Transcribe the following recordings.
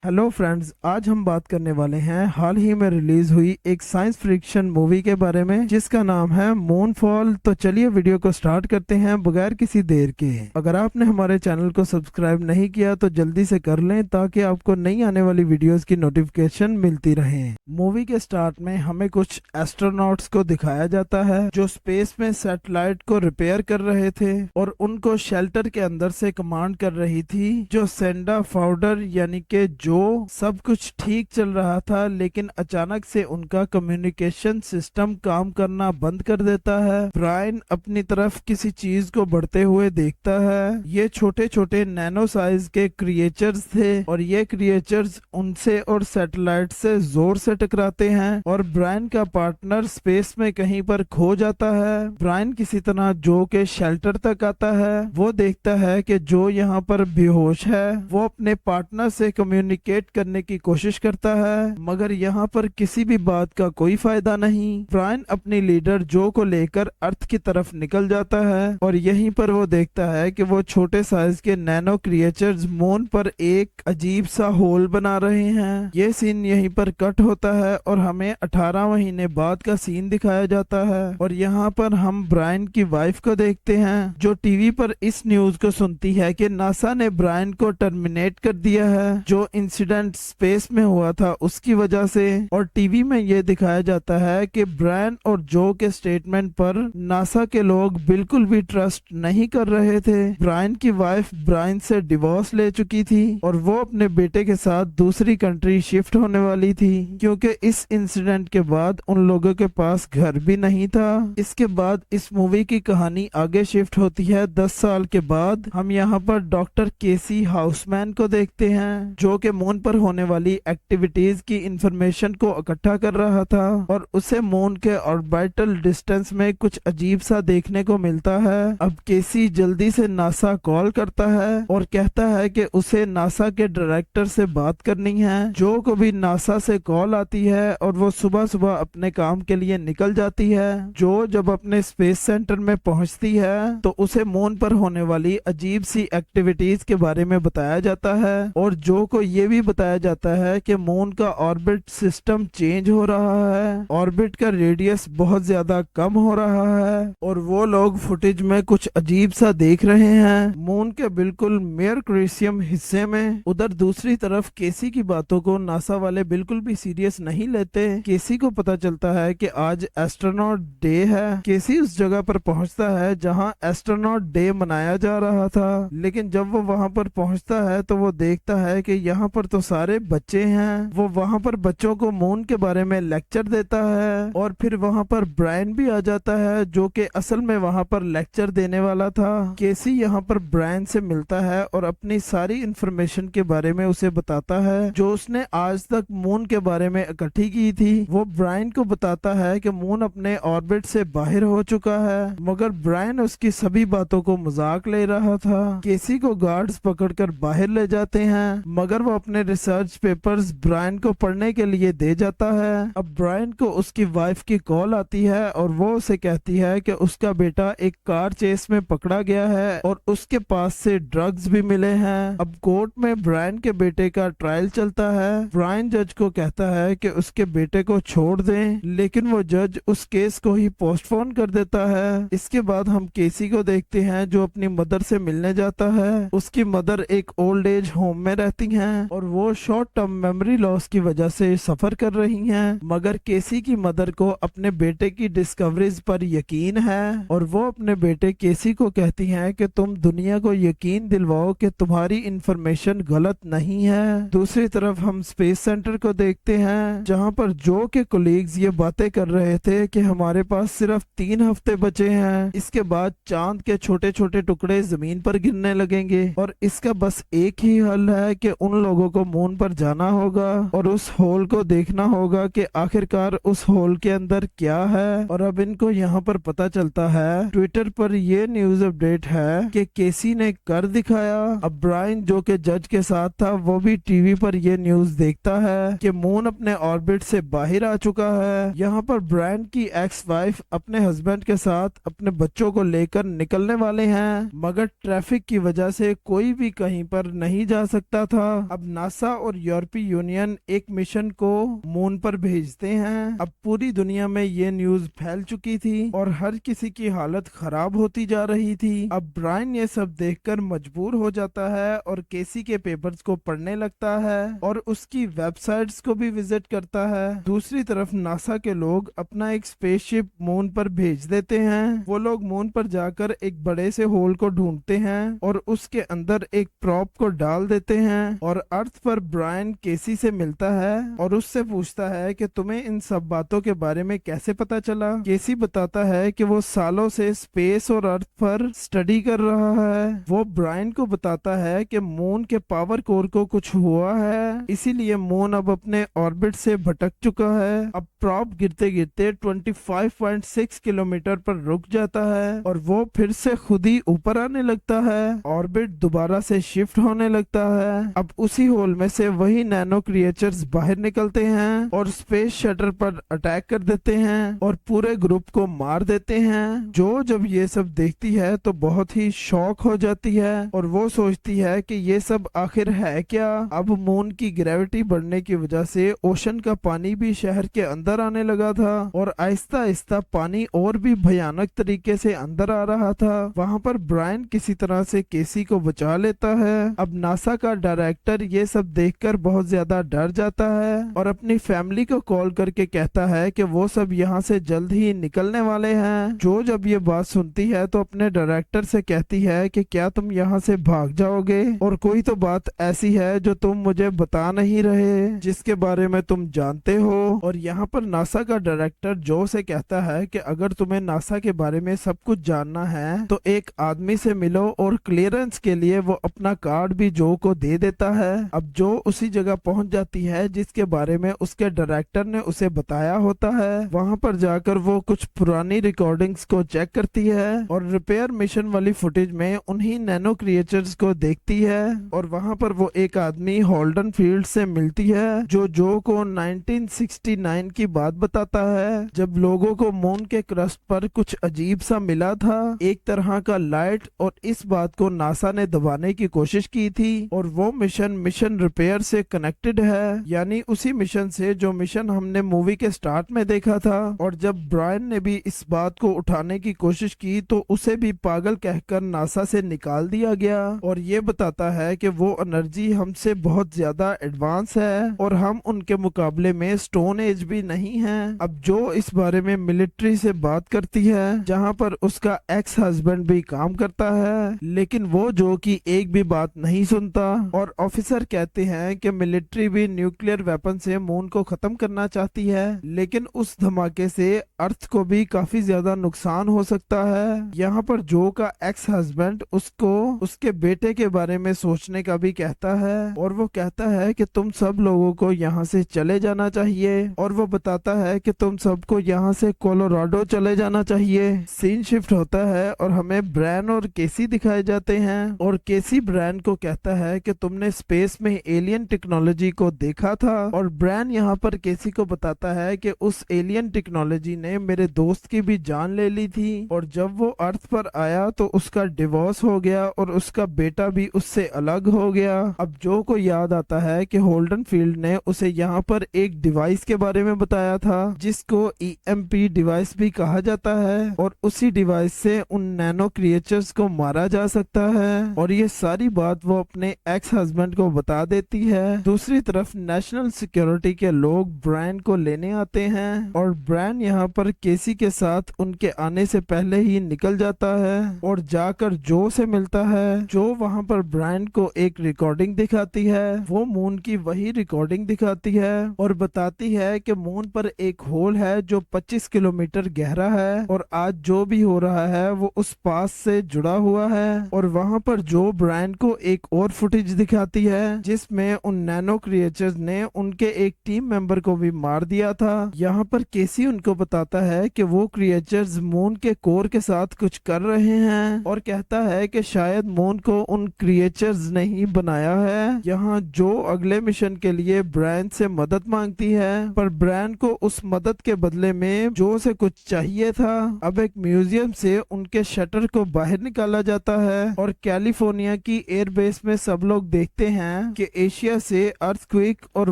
Hello friends, आज हम बात करने वाले हैं हाल ही में रिलीज हुई एक साइंस फिक्शन मूवी के बारे में जिसका नाम है मूनफॉल। तो चलिए वीडियो को स्टार्ट करते हैं बगैर किसी देर के। अगर आपने हमारे चैनल को सब्सक्राइब नहीं किया तो जल्दी से कर लें ताकि आपको नई आने वाली वीडियोस की नोटिफिकेशन मिलती रहे। मूवी के स्टार्ट में हमें कुछ एस्ट्रोनॉट्स को दिखाया जाता है जो स्पेस में सैटेलाइट को रिपेयर कर रहे थे और उनको शेल्टर के अंदर से कमांड कर रही थी जो सेंडा फाउडर, यानी कि जो सब कुछ ठीक चल रहा था, लेकिन अचानक से उनका कम्युनिकेशन सिस्टम काम करना बंद कर देता है। ब्रायन अपनी तरफ किसी चीज को बढ़ते हुए देखता है। ये छोटे छोटे नैनो साइज के क्रिएचर्स थे और ये क्रिएचर्स उनसे और सैटेलाइट से जोर से टकराते हैं और ब्रायन का पार्टनर स्पेस में कहीं पर खो जाता है। ब्रायन किसी तरह जो के शेल्टर तक आता है। वो देखता है कि जो यहाँ पर बेहोश है। वो अपने पार्टनर से कम्युनिकेट करने की कोशिश करता है मगर यहाँ पर किसी भी बात का कोई फायदा नहीं। ब्रायन अपनी लीडर जो को लेकर अर्थ की तरफ निकल जाता है और यहीं पर वो देखता है कि वो छोटे साइज के नैनो क्रिएचर्स मून पर एक अजीब सा होल बना रहे हैं। ये सीन यहीं पर कट होता है और हमें 18 महीने बाद का सीन दिखाया जाता है और यहाँ पर हम ब्रायन की वाइफ को देखते हैं जो टीवी पर इस न्यूज को सुनती है कि नासा ने ब्रायन को टर्मिनेट कर दिया है जो इंसिडेंट स्पेस में हुआ था उसकी वजह से। और टीवी में ये दिखाया जाता है कि ब्रायन और जो के स्टेटमेंट पर नासा के लोग बिल्कुल भी ट्रस्ट नहीं कर रहे थे। ब्रायन की वाइफ ब्रायन से डिवोर्स ले चुकी थी और वो अपने बेटे के साथ दूसरी कंट्री शिफ्ट होने वाली थी क्योंकि इस इंसिडेंट के बाद उन लोगों के पास घर भी नहीं था। इसके बाद इस मूवी की कहानी आगे शिफ्ट होती है 10 साल के बाद। हम यहाँ पर डॉक्टर केसी हाउसमैन को देखते हैं जो के मून पर होने वाली एक्टिविटीज की इंफॉर्मेशन को इकट्ठा कर रहा था और उसे मून के ऑर्बिटल डिस्टेंस में कुछ अजीब सा देखने को मिलता है। अब केसी जल्दी से नासा कॉल करता है और कहता है कि उसे नासा के डायरेक्टर से बात करनी है। जो को भी नासा से कॉल आती है और वो सुबह सुबह अपने काम के लिए निकल जाती है। जो जब अपने स्पेस सेंटर में पहुंचती है तो उसे मून पर होने वाली अजीब सी एक्टिविटीज के बारे में बताया जाता है और जो को ये भी बताया जाता है कि मून का ऑर्बिट सिस्टम चेंज हो रहा है। ऑर्बिट का रेडियस बहुत ज्यादा कम हो रहा है और वो लोग फुटेज में कुछ अजीब सा देख रहे हैं मून के बिल्कुल मेरक्रेशियम हिस्से में। उधर दूसरी तरफ केसी की बातों को नासा वाले बिल्कुल भी सीरियस नहीं लेते। केसी को पता चलता है कि आज एस्ट्रोनॉट डे है। केसी उस जगह पर पहुंचता है जहां एस्ट्रोनॉट डे मनाया जा रहा था, लेकिन जब वो वहां पर पहुंचता है तो वो देखता है कि यहाँ पर तो सारे बच्चे हैं। वो वहाँ पर बच्चों को मून के बारे में लेक्चर देता है और फिर वहाँ पर ब्रायन भी आ जाता है जो कि असल में वहाँ पर लेक्चर देने वाला था। केसी यहाँ पर ब्रायन से मिलता है और अपनी सारी इंफॉर्मेशन के बारे में उसे बताता है जो उसने आज तक मून के बारे में इकट्ठी की थी। वो ब्रायन को बताता है कि मून अपने ऑर्बिट से बाहर हो चुका है मगर ब्रायन उसकी सभी बातों को मजाक ले रहा था। केसी को गार्ड्स पकड़कर बाहर ले जाते हैं मगर वो अपने रिसर्च पेपर्स ब्रायन को पढ़ने के लिए दे जाता है। अब ब्रायन को उसकी वाइफ की कॉल आती है और वो उसे कहती है कि उसका बेटा एक कार चेस में पकड़ा गया है और उसके पास से ड्रग्स भी मिले हैं। अब कोर्ट में ब्रायन के बेटे का ट्रायल चलता है। ब्रायन जज को कहता है कि उसके बेटे को छोड़ दें, लेकिन वो जज उस केस को ही पोस्टपोन कर देता है। इसके बाद हम केसी को देखते हैं जो अपनी मदर से मिलने जाता है। उसकी मदर एक ओल्ड एज होम में रहती हैं और वो शॉर्ट टर्म मेमोरी लॉस की वजह से सफर कर रही हैं। मगर केसी की मदर को अपने बेटे की डिस्कवरीज पर यकीन है और वो अपने बेटे केसी को कहती हैं कि तुम दुनिया को यकीन दिलवाओ कि तुम्हारी इंफॉर्मेशन गलत नहीं है। दूसरी तरफ हम स्पेस सेंटर को देखते हैं जहां पर जो के कोलीग्स ये बातें कर रहे थे कि हमारे पास सिर्फ 3 हफ्ते बचे हैं, इसके बाद चांद के छोटे छोटे टुकड़े जमीन पर गिरने लगेंगे और इसका बस एक ही हल है कि उन लोगों को मून पर जाना होगा और उस होल को देखना होगा कि आखिरकार उस होल के अंदर क्या है। और अब इनको यहाँ पर पता चलता है, ट्विटर पर ये न्यूज अपडेट है कि केसी ने कर दिखाया। अब ब्रायन जो के जज के साथ था वो भी टीवी पर ये न्यूज देखता है कि मून अपने ऑर्बिट से बाहर आ चुका है। यहाँ पर ब्रायन की एक्स वाइफ अपने हस्बैंड के साथ अपने बच्चों को लेकर निकलने वाले हैं मगर ट्रैफिक की वजह से कोई भी कहीं पर नहीं जा सकता था। अब नासा और यूरोपीय यूनियन एक मिशन को मून पर भेजते हैं। अब पूरी दुनिया में ये न्यूज फैल चुकी थी और हर किसी की हालत खराब होती जा रही थी। अब ब्रायन ये सब देखकर मजबूर हो जाता है और केसी के पेपर्स को पढ़ने लगता है और उसकी वेबसाइट्स को भी विजिट करता है। दूसरी तरफ नासा के लोग अपना एक स्पेसशिप मून पर भेज देते हैं। वो लोग मून पर जाकर एक बड़े से होल को ढूंढते हैं और उसके अंदर एक प्रॉप को डाल देते हैं और अर्थ पर ब्रायन केसी से मिलता है और उससे पूछता है कि तुम्हें इन सब बातों के बारे में कैसे पता चला। केसी बताता है कि वो सालों से स्पेस और अर्थ पर स्टडी कर रहा है। वो ब्रायन को बताता है कि मून के पावर कोर को कुछ हुआ है, इसीलिए मून अब अपने ऑर्बिट से भटक चुका है। अब प्रॉप गिरते गिरते 25.6 किलोमीटर पर रुक जाता है और वो फिर से खुद ही ऊपर आने लगता है। ऑर्बिट दोबारा से शिफ्ट होने लगता है। अब उसी होल में से वही नैनो क्रिएचर्स बाहर निकलते हैं और स्पेस शटल पर अटैक कर देते हैं और पूरे ग्रुप को मार देते हैं। जो जब ये सब देखती है तो बहुत ही शॉक हो जाती है और वो सोचती है कि ये सब आखिर है क्या। अब मून की ग्रेविटी बढ़ने की वजह से ओशन का पानी भी शहर के अंदर आने लगा था और आहिस्ता आहिस्ता पानी और भी भयानक तरीके से अंदर आ रहा था। वहाँ पर ब्रायन किसी तरह से केसी को बचा लेता है। अब नासा का डायरेक्टर ये सब देखकर बहुत ज्यादा डर जाता है और अपनी फैमिली को कॉल करके कहता है कि वो सब यहाँ से जल्द ही निकलने वाले हैं। जो जब ये बात सुनती है तो अपने डायरेक्टर से कहती है कि क्या तुम यहाँ से भाग जाओगे और कोई तो बात ऐसी है जो तुम मुझे बता नहीं रहे, जिसके बारे में तुम जानते हो। और यहाँ पर नासा का डायरेक्टर जो से कहता है कि अगर तुम्हें नासा के बारे में सब कुछ जानना है तो एक आदमी से मिलो और क्लियरेंस के लिए वो अपना कार्ड भी जो को दे देता है। अब जो उसी जगह पहुंच जाती है जिसके बारे में उसके डायरेक्टर ने उसे बताया होता है। वहां पर जाकर वो कुछ पुरानी रिकॉर्डिंग्स को चेक करती है और रिपेयर मिशन वाली फुटेज में उन्हीं नैनो क्रिएचर्स को देखती है और वहां पर वो एक आदमी होल्डन फील्ड से मिलती है जो को 1969 की बात बताता है, जब लोगों को मून के क्रस्ट पर कुछ अजीब सा मिला था, एक तरह का लाइट। और इस बात को नासा ने दबाने की कोशिश की थी और वो मिशन रिपेयर से कनेक्टेड है, यानी उसी मिशन से जो मिशन हमने मूवी के स्टार्ट में देखा था। और जब ब्रायन ने भी इस बात को उठाने की कोशिश की तो उसे भी पागल कहकर नासा से निकाल दिया गया और ये बताता है कि वो एनर्जी हमसे बहुत ज्यादा एडवांस है और हम उनके मुकाबले में स्टोन एज भी नहीं है। अब जो इस बारे में मिलिट्री से बात करती है जहाँ पर उसका एक्स हस्बैंड भी काम करता है, लेकिन वो जो की एक भी बात नहीं सुनता और ऑफिसर कहते हैं कि मिलिट्री भी न्यूक्लियर वेपन से मून को खत्म करना चाहती है, लेकिन उस धमाके से अर्थ को भी काफी ज्यादा नुकसान हो सकता है। यहाँ पर जो का एक्स हस्बैंड उसको उसके बेटे के बारे में सोचने का भी कहता है और वो कहता है कि तुम सब लोगों को यहाँ से चले जाना चाहिए और वो बताता है कि तुम सबको यहाँ से कोलोराडो चले जाना चाहिए। सीन शिफ्ट होता है और हमें ब्रायन और केसी दिखाए जाते हैं और केसी ब्रायन को कहता है कि तुमने स्पेस में एलियन टेक्नोलॉजी को देखा था और ब्रायन यहाँ पर केसी को बताता है कि उस एलियन टेक्नोलॉजी ने मेरे दोस्त की भी जान ले ली थी और जब वो अर्थ पर आया तो उसका डिवोर्स हो गया और उसका बेटा भी उससे अलग हो गया। अब जो को याद आता है कि होल्डन फील्ड ने उसे यहाँ पर एक डिवाइस के बारे में बताया था जिसको EMP डिवाइस भी कहा जाता है और उसी डिवाइस से उन नैनो क्रिएचर्स को मारा जा सकता है और ये सारी बात वो अपने एक्स हस्बैंड को बता देती है। दूसरी तरफ नेशनल सिक्योरिटी के लोग ब्रायन को लेने आते हैं और ब्रायन यहाँ पर केसी के साथ उनके आने से पहले ही निकल जाता है और जाकर जो से मिलता है। जो वहाँ पर ब्रायन को एक रिकॉर्डिंग दिखाती है, वो मून की वही रिकॉर्डिंग दिखाती है और बताती है कि मून पर एक होल है जो 25 किलोमीटर गहरा है और आज जो भी हो रहा है वो उस पास से जुड़ा हुआ है। और वहाँ पर जो ब्रायन को एक और फुटेज दिखाती है जिसमें उन नैनो क्रिएचर्स ने उनके एक टीम मेंबर को भी मार दिया था। यहाँ पर केसी उनको बताता है कि वो क्रिएचर्स मून के कोर के साथ कुछ कर रहे हैं और कहता है कि शायद मून को उन क्रिएचर्स ने ही बनाया है। यहाँ जो अगले मिशन के लिए ब्रायन से मदद मांगती है पर ब्रायन को उस मदद के बदले में जो से कुछ चाहिए था। अब एक म्यूजियम से उनके शटर को बाहर निकाला जाता है और कैलिफोर्निया की एयरबेस में सब लोग देखते हैं हैं कि एशिया से अर्थक्वेक और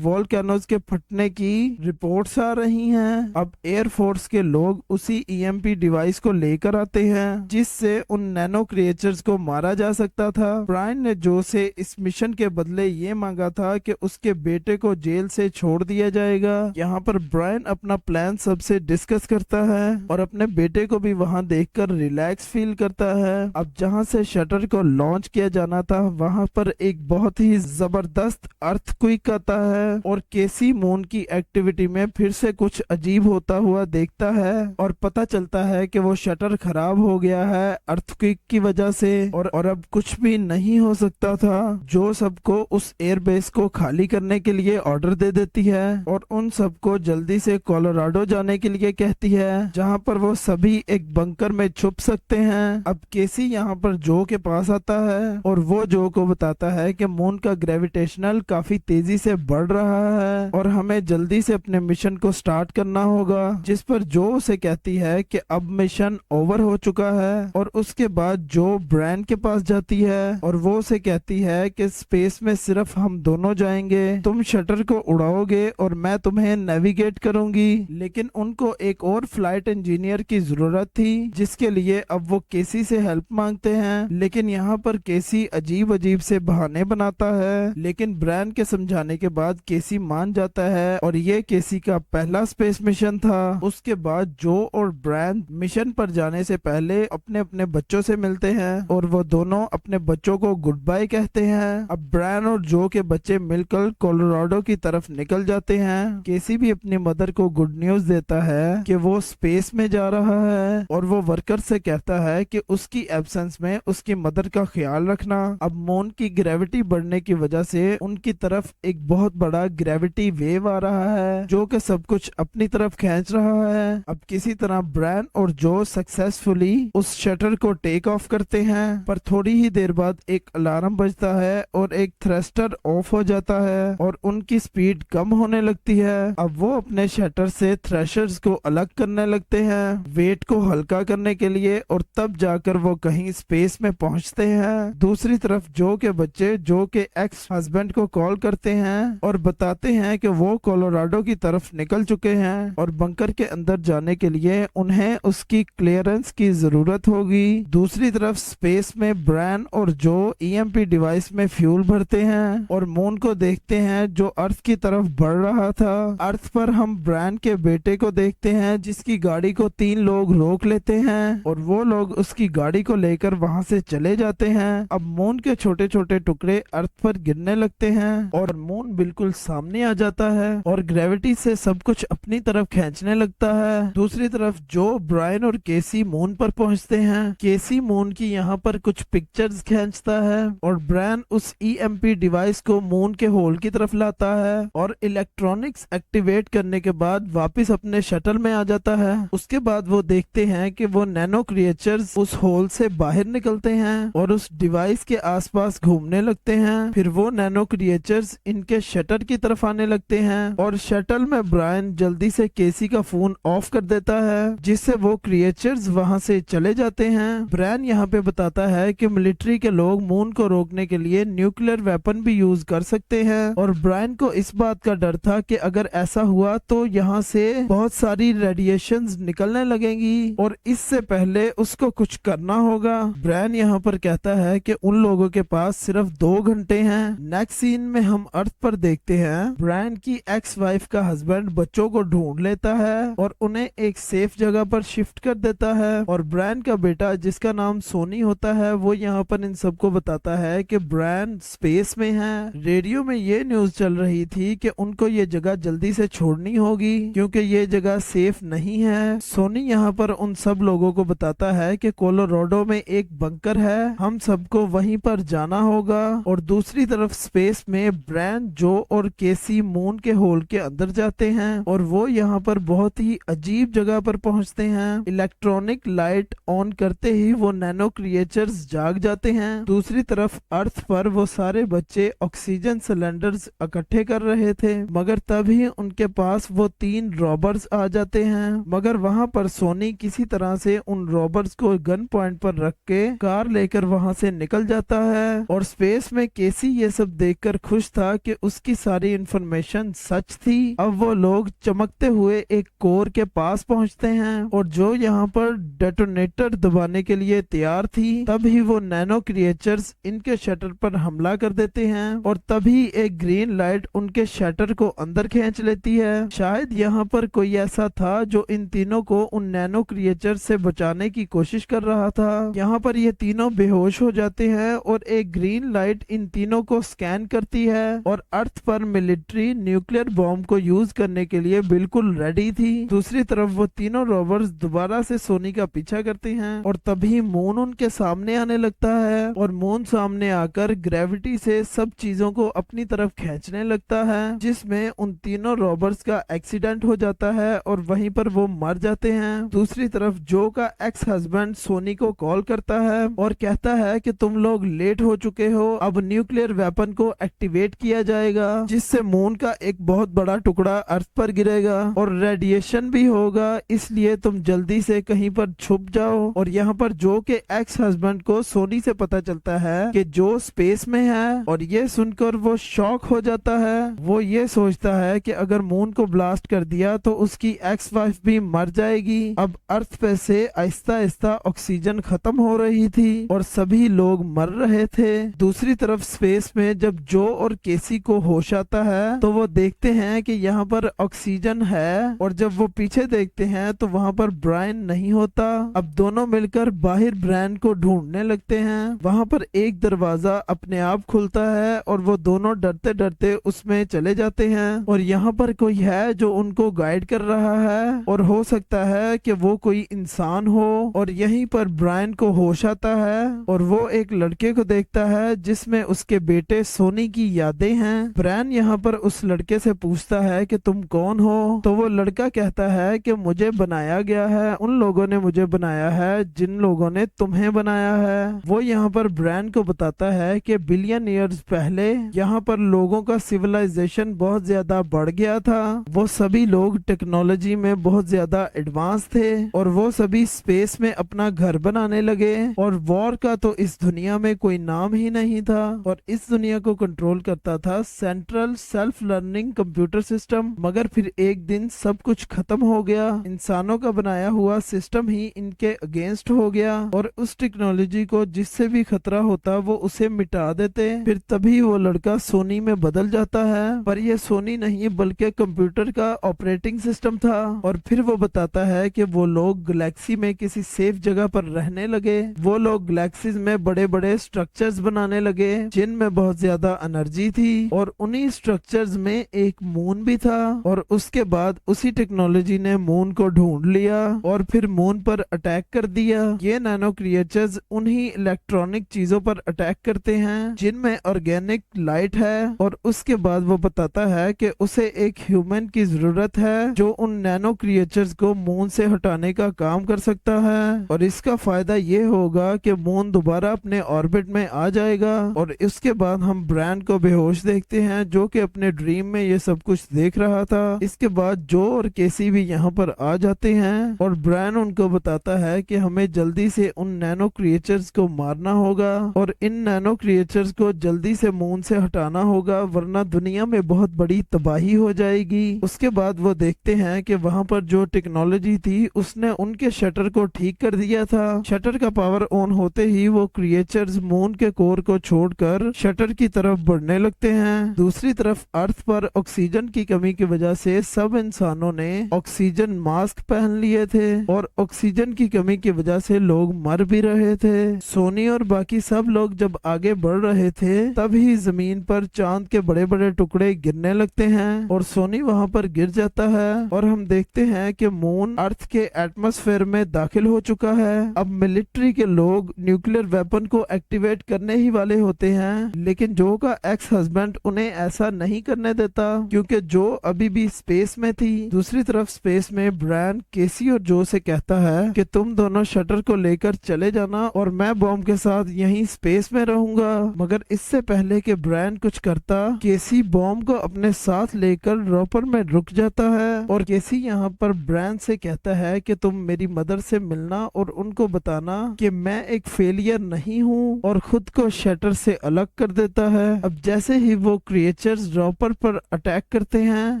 वोल्केनोज के फटने की रिपोर्ट्स आ रही हैं। अब एयरफोर्स के लोग उसी ईएमपी डिवाइस को लेकर आते हैं जिससे उन नैनो क्रिएचर्स को मारा जा सकता था। ब्रायन ने जो से इस मिशन के बदले ये मांगा था कि उसके बेटे को जेल से छोड़ दिया जाएगा। यहाँ पर ब्रायन अपना प्लान सबसे डिस्कस करता है और अपने बेटे को भी वहाँ देखकर रिलैक्स फील करता है। अब जहाँ से शटर को लॉन्च किया जाना था वहाँ पर एक बहुत ही जबरदस्त अर्थक्वेक आता है और केसी मून की एक्टिविटी में फिर से कुछ अजीब होता हुआ देखता है और पता चलता है कि वो शटर खराब हो गया है अर्थक्वेक की वजह से और अब कुछ भी नहीं हो सकता था। जो सबको उस एयरबेस को खाली करने के लिए ऑर्डर दे देती है और उन सबको जल्दी से कोलोराडो जाने के लिए कहती है जहां पर वो सभी एक बंकर में छुप सकते हैं। अब केसी यहाँ पर जो के पास आता है और वो जो को बताता है कि मून का ग्रेविटेशनल काफी तेजी से बढ़ रहा है और हमें जल्दी से अपने मिशन को स्टार्ट करना होगा, जिस पर जो उसे कहती है कि अब मिशन ओवर हो चुका है। और उसके बाद जो ब्रायन के पास जाती है और वो उसे कहती है कि स्पेस में सिर्फ हम दोनों जाएंगे, तुम शटर को उड़ाओगे और मैं तुम्हें नेविगेट करूंगी। लेकिन उनको एक और फ्लाइट इंजीनियर की जरूरत थी जिसके लिए अब वो केसी से हेल्प मांगते हैं। लेकिन यहाँ पर केसी अजीब अजीब से बहाने बनाता है, लेकिन ब्रायन के समझाने के बाद केसी मान जाता है और ये केसी का पहला स्पेस मिशन था। उसके बाद जो और ब्रायन मिशन पर जाने से पहले अपने अपने बच्चों से मिलते हैं और वो दोनों अपने बच्चों को गुड बाय कहते हैं। अब ब्रायन और जो के बच्चे मिलकर कोलोराडो की तरफ निकल जाते हैं। केसी भी अपनी मदर को गुड न्यूज देता है कि वो स्पेस में जा रहा है और वो वर्कर से कहता है कि उसकी एब्सेंस में उसकी मदर का ख्याल रखना। अब मून की ग्रेविटी बढ़ने की वजह से उनकी तरफ एक बहुत बड़ा ग्रेविटी वेव आ रहा है जो कि सब कुछ अपनी तरफ खींच रहा है। अब किसी तरह ब्रायन और जो सक्सेसफुली उस शटर को टेक ऑफ करते हैं, पर थोड़ी ही देर बाद एक अलार्म बजता है और एक थ्रस्टर ऑफ हो जाता है और उनकी स्पीड कम होने लगती है। अब वो अपने शटर से थ्रेशर्स को अलग करने लगते हैं वेट को हल्का करने के लिए और तब जाकर वो कहीं स्पेस में पहुंचते हैं। दूसरी तरफ जो के बच्चे जो के एक्स हस्बैंड को कॉल करते हैं और बताते हैं कि वो कोलोराडो की तरफ निकल चुके हैं और बंकर के अंदर जाने के लिए उन्हें उसकी क्लियरेंस की जरूरत होगी। दूसरी तरफ स्पेस में ब्रायन और जो ईएमपी डिवाइस में फ्यूल भरते हैं और मून को देखते हैं जो अर्थ की तरफ बढ़ रहा था। अर्थ पर हम ब्रायन के बेटे को देखते हैं जिसकी गाड़ी को 3 लोग रोक लेते हैं और वो लोग उसकी गाड़ी को लेकर वहां से चले जाते हैं। अब मून के छोटे छोटे टुकड़े अर्थ पर गिरने लगते हैं और मून बिल्कुल सामने आ जाता है और ग्रेविटी से सब कुछ अपनी तरफ खींचने लगता है। दूसरी तरफ जो ब्रायन और केसी मून पर पहुंचते हैं। केसी मून की यहाँ पर कुछ पिक्चर्स खींचता है और ब्रायन उस ईएमपी डिवाइस को मून के होल की तरफ लाता है और इलेक्ट्रॉनिक्स एक्टिवेट करने के बाद वापस अपने शटल में आ जाता है। उसके बाद वो देखते हैं कि वो नैनो क्रिएचर्स उस होल से बाहर निकलते हैं और उस डिवाइस के आसपास घूमने लगते हैं। फिर वो नैनो क्रिएचर्स इनके शटर की तरफ आने लगते हैं और शटल में ब्रायन जल्दी से केसी का फोन ऑफ कर देता है जिससे वो क्रिएचर्स वहां से चले जाते हैं। ब्रायन यहाँ पे बताता है कि मिलिट्री के लोग मून को रोकने के लिए न्यूक्लियर वेपन भी यूज कर सकते हैं और ब्रायन को इस बात का डर था कि अगर ऐसा हुआ तो यहाँ से बहुत सारी रेडिएशंस निकलने लगेंगी और इससे पहले उसको कुछ करना होगा। ब्रायन यहाँ पर कहता है कि उन लोगों के पास सिर्फ 2 घंटे हैं। नेक्स्ट सीन में हम अर्थ पर देखते हैं ब्रायन की एक्स वाइफ का हस्बैंड बच्चों को ढूंढ लेता है और उन्हें एक सेफ जगह पर शिफ्ट कर देता है और ब्रायन का बेटा जिसका नाम सोनी होता है वो यहाँ पर इन सबको बताता है कि ब्रायन स्पेस में है। रेडियो में ये न्यूज चल रही थी कि उनको ये जगह जल्दी से छोड़नी होगी क्योंकि ये जगह सेफ नहीं है। सोनी यहाँ पर उन सब लोगों को बताता है कि कोलोराडो में एक बंकर है, हम सबको वहीं पर जाना होगा। और दूसरी तरफ स्पेस में ब्रायन जो और केसी मून के होल के अंदर जाते हैं और वो यहाँ पर बहुत ही अजीब जगह पर पहुंचते हैं। इलेक्ट्रॉनिक लाइट ऑन करते ही वो नैनो क्रिएचर्स जाग जाते हैं। दूसरी तरफ अर्थ पर वो सारे बच्चे ऑक्सीजन सिलेंडर्स इकट्ठे कर रहे थे मगर तभी उनके पास वो 3 रॉबर्स आ जाते हैं। मगर वहां पर सोनी किसी तरह से उन रॉबर्स को गन पॉइंट पर रख के कार लेकर वहां से निकल जाता है और स्पेस में केसी ये सब देखकर खुश था कि उसकी सारी इंफॉर्मेशन सच थी। अब वो लोग चमकते हुए एक कोर के पास पहुंचते हैं और जो यहाँ पर डेटोनेटर दबाने के लिए तैयार थी, तभी वो नैनो क्रिएचर्स इनके शटर पर हमला कर देते हैं और तभी एक ग्रीन लाइट उनके शटर को अंदर खींच लेती है। शायद यहाँ पर कोई ऐसा था जो इन तीनों को उन नैनो क्रिएचर से बचाने की कोशिश कर रहा था। यहाँ पर ये तीनों बेहोश हो जाते हैं और एक ग्रीन लाइट इन तीनों को स्कैन करती है और अर्थ पर मिलिट्री न्यूक्लियर बॉम्ब को यूज करने के लिए बिल्कुल रेडी थी। दूसरी तरफ वो तीनों रोवर्स दोबारा से सोनी का पीछा करते हैं और तभी मून उनके सामने आने लगता है और मून सामने आकर ग्रेविटी से सब चीजों को अपनी तरफ खींचने लगता है, जिसमें उन तीनों रोवर्स का एक्सीडेंट हो जाता है और वहीं पर वो मर जाते हैं। दूसरी तरफ जो का एक्स हस्बैंड सोनी को कॉल करता है और कहता है कि तुम लोग लेट हो चुके हो, अब न्यूक्लियर वेपन को एक्टिवेट किया जाएगा जिससे मून का एक बहुत बड़ा टुकड़ा अर्थ पर गिरेगा और रेडिएशन भी होगा, इसलिए तुम जल्दी से कहीं पर छुप जाओ। और यहाँ पर जो के एक्स हस्बैंड को सोनी से पता चलता है कि जो स्पेस में है और ये सुनकर वो शॉक हो जाता है। वो ये सोचता है कि अगर मून को ब्लास्ट कर दिया तो उसकी एक्स वाइफ भी मर जाएगी। अब अर्थ पे से आहिस्ता आहिस्ता ऑक्सीजन खत्म हो रही थी और सभी लोग मर रहे थे। दूसरी तरफ स्पेस में जब जो और केसी को होश आता है तो वो देखते हैं कि यहाँ पर ऑक्सीजन है और जब वो पीछे देखते हैं तो वहाँ पर ब्रायन नहीं होता। अब दोनों मिलकर बाहर ब्रायन को ढूंढने लगते हैं। वहाँ पर एक दरवाजा अपने आप खुलता है और वो दोनों डरते डरते उसमें चले जाते हैं और यहाँ पर कोई है जो उनको गाइड कर रहा है और हो सकता है कि वो कोई इंसान हो। और यहीं पर ब्रायन को होश आता है और वो एक लड़के को देखता है जिसमें उसके बेटे सोनी की यादें हैं। ब्रायन यहाँ पर उस लड़के से पूछता है कि तुम कौन हो, तो वो लड़का कहता है कि मुझे बनाया गया है, उन लोगों ने मुझे बनाया है जिन लोगों ने तुम्हें बनाया है। वो यहाँ पर ब्रायन को बताता है कि बिलियन ईयर्स पहले यहाँ पर लोगों का सिविलाइजेशन बहुत ज्यादा बढ़ गया था। वो सभी लोग टेक्नोलॉजी में बहुत ज्यादा एडवांस थे और वो सभी स्पेस में अपना घर बनाने लगे और वॉर का तो इस दुनिया में कोई नाम ही नहीं था और इस दुनिया को कंट्रोल करता था central self learning computer system. मगर फिर एक दिन सब कुछ खत्म हो गया, इंसानों का बनाया हुआ सिस्टम ही इनके अगेंस्ट हो गया और उस टेक्नोलॉजी को जिससे भी खतरा होता वो उसे मिटा देते। फिर तभी वो लड़का सोनी में बदल जाता है, पर ये सोनी नहीं बल्कि कंप्यूटर का ऑपरेटिंग सिस्टम था। और फिर वो बताता है कि वो लोग गैलेक्सी में किसी सेफ जगह पर रहने लगे। वो लोग गैलेक्सीज में बड़े बड़े स्ट्रक्चर्स बनाने लगे जिनमें बहुत ज्यादा एनर्जी थी और उन्हीं स्ट्रक्चर्स में एक मून भी था। और उसके बाद उसी टेक्नोलॉजी ने मून को ढूंढ लिया और फिर मून पर अटैक कर दिया। ये नैनो क्रिएचर्स उन्हीं इलेक्ट्रॉनिक चीजों पर अटैक करते हैं जिनमें ऑर्गेनिक लाइट है और उसके बाद वो बताता है कि उसे एक ह्यूमन की जरूरत है जो उन नैनो क्रिएचर्स को मून से हटाने का काम कर सकता है और इसका फायदा ये होगा कि मून दोबारा अपने ऑर्बिट में आ जाएगा। और इसके बाद हम ब्रायन को बेहोश देखते हैं जो कि अपने ड्रीम में ये सब कुछ देख रहा था। इसके बाद जो और केसी भी यहाँ पर आ जाते हैं और ब्रायन उनको बताता है कि हमें जल्दी से उन नैनो क्रिएचर्स को मारना होगा और इन नैनो क्रिएचर्स को जल्दी से मून से हटाना होगा वरना दुनिया में बहुत बड़ी तबाही हो जाएगी। उसके बाद वो देखते हैं कि वहाँ पर जो टेक्नोलॉजी थी उसने उनके शटर को ठीक कर दिया था। शटर का पावर ऑन होते ही वो क्रिएचर्स मून के कोर को छोड़कर शटर की तरफ बढ़ने लगते हैं। दूसरी तरफ अर्थ पर ऑक्सीजन की कमी की वजह से सब इंसानों ने ऑक्सीजन मास्क पहन लिए थे और ऑक्सीजन की कमी की वजह से लोग मर भी रहे थे। सोनी और बाकी सब लोग जब आगे बढ़ रहे थे तभी जमीन पर चांद के बड़े बड़े टुकड़े गिरने लगते हैं और सोनी वहां पर गिर जाता है और हम देखते हैं कि मून अर्थ के एटमॉस्फेयर में दाखिल हो चुका है। अब मिलिट्री के लोग न्यूक्लियर वेपन को एक्टिवेट करने ही वाले होते हैं लेकिन जो का एक्स हस्बैंड उन्हें ऐसा नहीं करने देता क्योंकि जो अभी भी स्पेस में थी। दूसरी तरफ स्पेस में ब्रायन केसी और जो से कहता है कि तुम दोनों शटर को लेकर चले जाना और मैं बॉम्ब के साथ यहीं स्पेस में रहूंगा। मगर इससे पहले कि ब्रायन कुछ करता केसी बॉम्ब को अपने साथ लेकर रॉपर में रुक जाता है और केसी यहाँ पर ब्रायन से कहता है कि तुम मेरी मदर से मिलना और उनको बताना कि मैं एक फेलियर नहीं हूँ और खुद को शटर से अलग कर देता है। अब जैसे ही वो क्रिएचर्स ड्रॉपर पर अटैक करते हैं,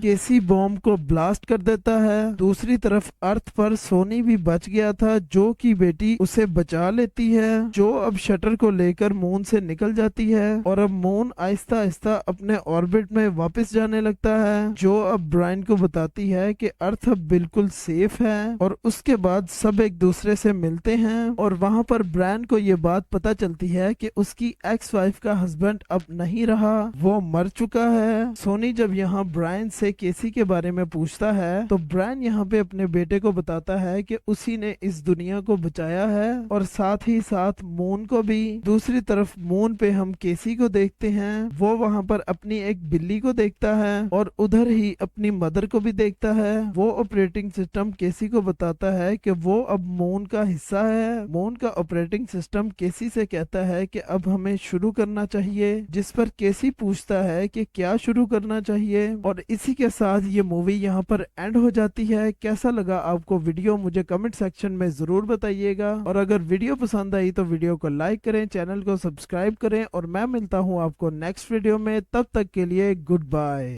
केसी बॉम्ब को ब्लास्ट कर देता है। दूसरी तरफ अर्थ पर सोनी भी बच गया था, जो की बेटी उसे बचा लेती है, जो अब शटर को लेकर मून से निकल जाती है और अब मून आहिस्ता आहिस्ता अपने ऑर्बिट में वापस जाने लगता है, जो अब ब्रायन को बताती है कि अर्थ अब बिल्कुल सेफ है। और उसके बाद सब एक दूसरे से मिलते हैं और वहां पर ब्रायन को ये बात पता चलती है कि उसकी एक्स वाइफ का हस्बैंड अब नहीं रहा, वो मर चुका है। सोनी जब यहाँ ब्रायन से केसी के बारे में पूछता है तो ब्रायन यहाँ पे अपने बेटे को बताता है कि उसी ने इस दुनिया को बचाया है और साथ ही साथ मून को भी। दूसरी तरफ मून पे हम केसी को देखते हैं, वो वहां पर अपनी एक बिल्ली को देखता है और उधर ही अपनी मदर को भी देखता है। वो ऑपरेटिंग सिस्टम केसी को बताता है कि वो अब मून का हिस्सा है। मून का ऑपरेटिंग सिस्टम केसी से कहता है कि अब हमें शुरू करना चाहिए, जिस पर केसी पूछता है कि क्या शुरू करना चाहिए। और इसी के साथ ये मूवी यहाँ पर एंड हो जाती है। कैसा लगा आपको वीडियो, मुझे कमेंट सेक्शन में जरूर बताइएगा। और अगर वीडियो पसंद आई तो वीडियो को लाइक करें, चैनल को सब्सक्राइब करें और मैं मिलता हूँ आपको नेक्स्ट वीडियो में। तब तक के लिए गुड बाय।